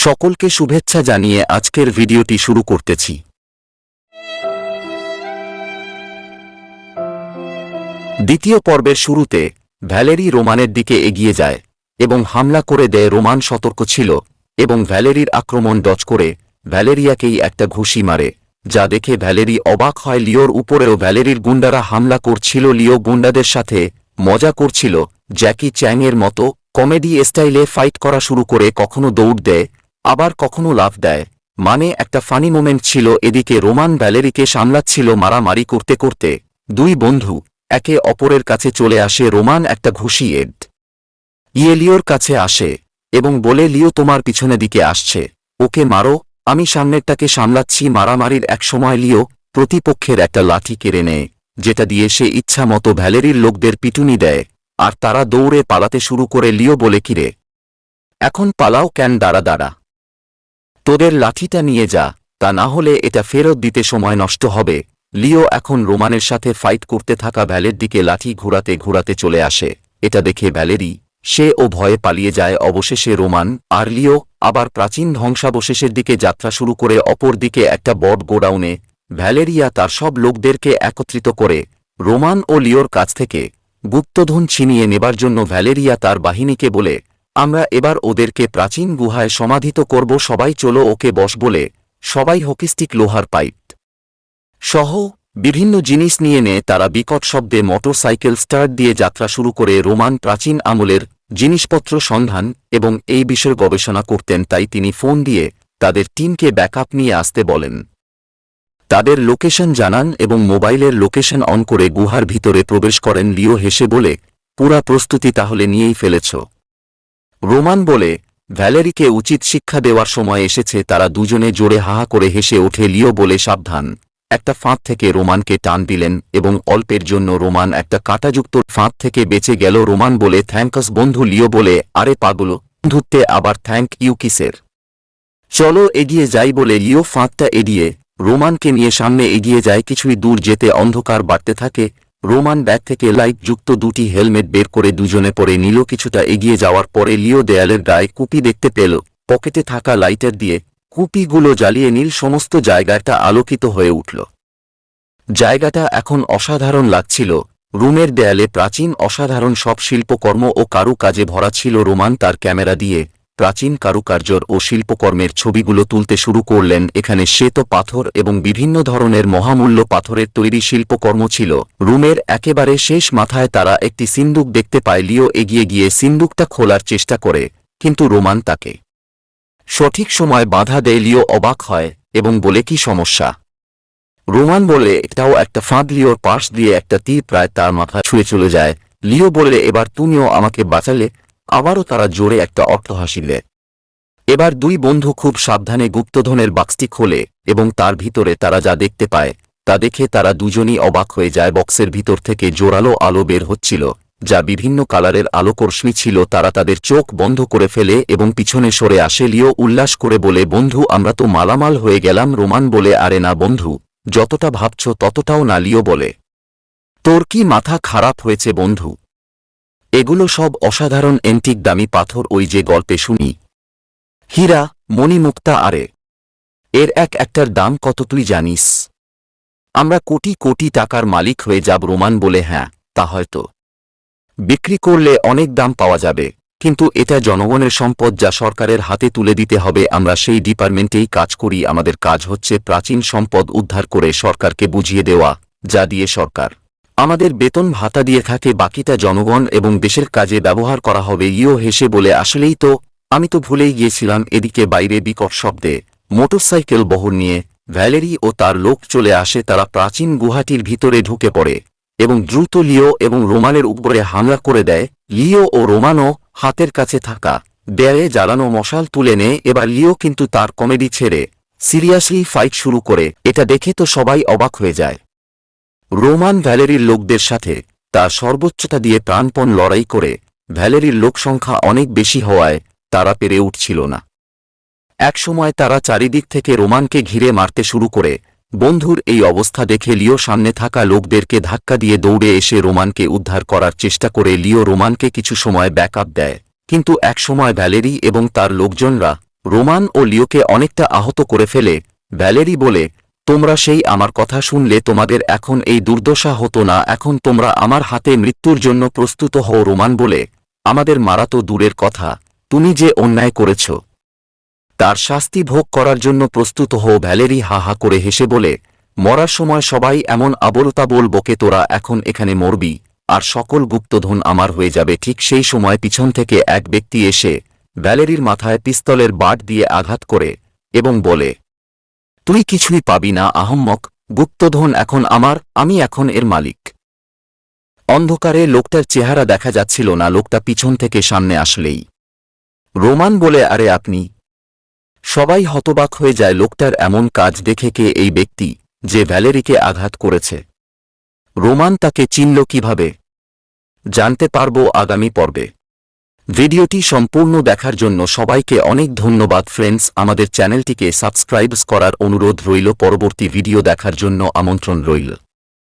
সকলকে শুভেচ্ছা জানিয়ে আজকের ভিডিওটি শুরু করতেছি। দ্বিতীয় পর্বের শুরুতে ভ্যালেরি রোমানের দিকে এগিয়ে যায় এবং হামলা করে দেয়। রোমান সতর্ক ছিল এবং ভ্যালেরির আক্রমণ ডজ করে ভ্যালেরিয়াকেই একটা ঘুষি মারে, যা দেখে ভ্যালেরি অবাক হয়। লিওর উপরেও ভ্যালেরির গুন্ডারা হামলা করছিল। লিও গুন্ডাদের সাথে মজা করছিল, জ্যাকি চ্যাংয়ের মতো কমেডি স্টাইলে ফাইট করা শুরু করে, কখনো দৌড় দেয় আবার কখনো লাফ দেয়, মানে একটা ফানি মোমেন্ট ছিল। এদিকে রোমান ভ্যালেরিকে সামলাচ্ছিল। মারামারি করতে করতে দুই বন্ধু একে অপরের কাছে চলে আসে। রোমান একটা ঘুষি লিওর কাছে আসে এবং বলে, লিও তোমার পিছনে দিকে আসছে, ওকে মারো, আমি সামনেরটাকে সামলাচ্ছি। মারামারির এক সময় লিও প্রতিপক্ষের একটা লাঠি কেড়ে নেয়, যেটা দিয়ে সে ইচ্ছা মতো ভ্যালেরির লোকদের পিটুনি দেয় আর তারা দৌড়ে পালাতে শুরু করে। লিও বলে, কিরে এখন পালাও কেন? দাঁড়া দাঁড়া, তোদের লাঠিটা নিয়ে যা, তা না হলে এটা ফেরত দিতে সময় নষ্ট হবে। লিও এখন রোমানের সাথে ফাইট করতে থাকা ভ্যালের দিকে লাঠি ঘুরাতে ঘুরাতে চলে আসে। এটা দেখে ভ্যালেরি ও ভয়ে পালিয়ে যায়। অবশেষে রোমান আর লিও আবার প্রাচীন ধ্বংসাবশেষের দিকে যাত্রা শুরু করে। অপর দিকে একটা বড় গোডাউনে ভ্যালেরিয়া তার সব লোকদেরকে একত্রিত করে রোমান ও লিওর কাছ থেকে গুপ্তধন ছিনিয়ে নেবার জন্য ভ্যালেরিয়া তার বাহিনীকে বলে, আমরা এবার ওদেরকে প্রাচীন গুহায় সমাধিত করব, সবাই চলো ওকে বস। বলে সবাই হকিস্টিক, লোহার পাইপ সহ বিভিন্ন জিনিস নিয়ে নেয়। তারা বিকট শব্দে মোটরসাইকেল স্টার্ট দিয়ে যাত্রা শুরু করে। রোমান প্রাচীন আমলের জিনিসপত্র সন্ধান এবং এই বিষয়ে গবেষণা করতেন, তাই তিনি ফোন দিয়ে তাদের টিমকে ব্যাকআপ নিয়ে আসতে বলেন। তাদের লোকেশন জানান এবং মোবাইলের লোকেশন অন করে গুহার ভিতরে প্রবেশ করেন। লিও হেসে বলে, পুরা প্রস্তুতি তাহলে নিয়েই ফেলেছ? রোমান বলে, ভ্যালেরিকে উচিত শিক্ষা দেওয়ার সময় এসেছে। তারা দুজনে জোরে হাহা করে হেসে ওঠে। লিও বলে, সাবধান, একটা ফাঁদ থেকে রোমানকে টান দিলেন এবং অল্পের জন্য রোমান একটা কাঁটাযুক্ত ফাঁদ থেকে বেঁচে গেল। রোমান বলে, থ্যাঙ্কস বন্ধু। লিও বলে, আরে পাগল, বন্ধুত্বে আবার থ্যাঙ্ক ইউ কিসের? চলো এগিয়ে যাই। বলে লিও ফাঁদটা এড়িয়ে রোমানকে নিয়ে সামনে এগিয়ে যায়। কিছুই দূর যেতে অন্ধকার বাড়তে থাকে। রোমান ব্যাগ থেকে লাইটযুক্ত দুটি হেলমেট বের করে দুজনে পরে নিল। কিছুটা এগিয়ে যাওয়ার পরে লিও দেয়ালের গায়ে কুপি দেখতে পেল। পকেটে থাকা লাইটার দিয়ে কুপিগুলো জ্বালিয়ে নীল সমস্ত জায়গাটা আলোকিত হয়ে উঠল। জায়গাটা এখন অসাধারণ লাগছিল। রুমের দেয়ালে প্রাচীন অসাধারণ সব শিল্পকর্ম ও কারুকাজে ভরা ছিল। রোমান তার ক্যামেরা দিয়ে প্রাচীন কারুকার্যর ও শিল্পকর্মের ছবিগুলো তুলতে শুরু করলেন। এখানে শ্বেত পাথর এবং বিভিন্ন ধরনের মহামূল্য পাথরের তৈরি শিল্পকর্ম ছিল। রুমের একেবারে শেষ মাথায় তারা একটি সিন্দুক দেখতে পায়। লিও এগিয়ে গিয়ে সিন্দুকটা খোলার চেষ্টা করে, কিন্তু রোমান তাকে সঠিক সময় বাধা দেয়। লিও অবাক হয় এবং বলে, কি সমস্যা? রোমান বলে, এটাও একটা ফাঁদ। লিওর পাশ দিয়ে একটা তীর প্রায় তার মাথা ছুঁয়ে চলে যায়। লিও বলে, এবার তুমিও আমাকে বাঁচালে। আবারও তারা জোরে একটা অট্টহাসিলে। এবার দুই বন্ধু খুব সাবধানে গুপ্তধনের বাক্সটি খোলে এবং তার ভিতরে তারা যা দেখতে পায় তা দেখে তারা দুজনই অবাক হয়ে যায়। বক্সের ভিতর থেকে জোরালো আলো বের হচ্ছিল, যা বিভিন্ন কালারের আলোকরশ্মি ছিল। তারা তাদের চোখ বন্ধ করে ফেলে এবং পিছনে সরে আসে। লিও উল্লাস করে বলে, বন্ধু, আমরা তো মালামাল হয়ে গেলাম। রোমান বলে, আরে না বন্ধু, যতটা ভাবছ ততটাও না। লিও বলে, তোর কি মাথা খারাপ হয়েছে বন্ধু? এগুলো সব অসাধারণ এন্টিক দামি পাথর, ওই যে গল্পে শুনি হীরা মণিমুক্তা, আরে এর একটার দাম কত তুই জানিস? আমরা কোটি কোটি টাকার মালিক হয়ে যাব। রোমান বলে, হ্যাঁ তা হয়তো বিক্রি করলে অনেক দাম পাওয়া যাবে, কিন্তু এটা জনগণের সম্পদ যা সরকারের হাতে তুলে দিতে হবে। আমরা সেই ডিপার্টমেন্টেই কাজ করি। আমাদের কাজ হচ্ছে প্রাচীন সম্পদ উদ্ধার করে সরকারকে বুঝিয়ে দেওয়া, যা দিয়ে সরকার আমাদের বেতন ভাতা দিয়ে থাকে। বাকিটা জনগণ এবং দেশের কাজে ব্যবহার করা হবে। লিও হেসে বলে, আসলেই তো, আমি তো ভুলেই গিয়েছিলাম। এদিকে বাইরে বিকট শব্দে মোটরসাইকেল বহর নিয়ে ভ্যালেরি ও তার লোক চলে আসে। তারা প্রাচীন গুহাটির ভিতরে ঢুকে পড়ে এবং দ্রুত লিও এবং রোমানের উপরে হামলা করে দেয়। লিও ও রোমানও হাতের কাছে থাকা দেয়ালে জ্বালানো মশাল তুলে নেয়। এবার লিও কিন্তু তার কমেডি ছেড়ে সিরিয়াসলি ফাইট শুরু করে। এটা দেখে তো সবাই অবাক হয়ে যায়। রোমান ভ্যালেরির লোকদের সাথে তার সর্বোচ্চতা দিয়ে প্রাণপণ লড়াই করে। ভ্যালেরির লোকসংখ্যা অনেক বেশি হওয়ায় তারা পেরে উঠছিল না। একসময় তারা চারিদিক থেকে রোমানকে ঘিরে মারতে শুরু করে। বন্ধুর এই অবস্থা দেখে লিও সামনে থাকা লোকদেরকে ধাক্কা দিয়ে দৌড়ে এসে রোমানকে উদ্ধার করার চেষ্টা করে। লিও রোমানকে কিছু সময় ব্যাকআপ দেয়, কিন্তু একসময় ভ্যালেরি এবং তার লোকজনরা রোমান ও লিওকে অনেকটা আহত করে ফেলে। ভ্যালেরি বলে, তোমরা সেই আমার কথা শুনলে তোমাদের এখন এই দুর্দশা হতো না, এখন তোমরা আমার হাতে মৃত্যুর জন্য প্রস্তুত হও। রোমান বলে, আমাদের মারা তো দূরের কথা, তুমি যে অন্যায় করেছ তার শাস্তি ভোগ করার জন্য প্রস্তুত হও। ভ্যালেরি হা হা করে হেসে বলে, মরার সময় সবাই এমন আবোলতাবোল বকে তোরা এখন এখানে মরবি আর সকল গুপ্তধন আমার হয়ে যাবে। ঠিক সেই সময় পিছন থেকে এক ব্যক্তি এসে ভ্যালেরির মাথায় পিস্তলের বাট দিয়ে আঘাত করে এবং বলে, তুই কিছুই পাবি না আহম্মক, গুপ্তধন এখন আমার, আমি এখন এর মালিক। অন্ধকারে লোকটার চেহারা দেখা যাচ্ছিল না, লোকটা পিছন থেকে সামনে আসলেই রোমান বলে, আরে আপনি? সবাই হতবাক হয়ে যায় লোকটার এমন কাজ দেখে। কে এই ব্যক্তি যে ভ্যালেরিকে আঘাত করেছে? রোমান তাকে চিনল কিভাবে? জানতে পারবো আগামী পর্বে। ভিডিওটি সম্পূর্ণ দেখার জন্য সবাইকে অনেক ধন্যবাদ ফ্রেন্ডস। আমাদের চ্যানেলটিকে সাবস্ক্রাইব করার অনুরোধ রইল। পরবর্তী ভিডিও দেখার জন্য আমন্ত্রণ রইল।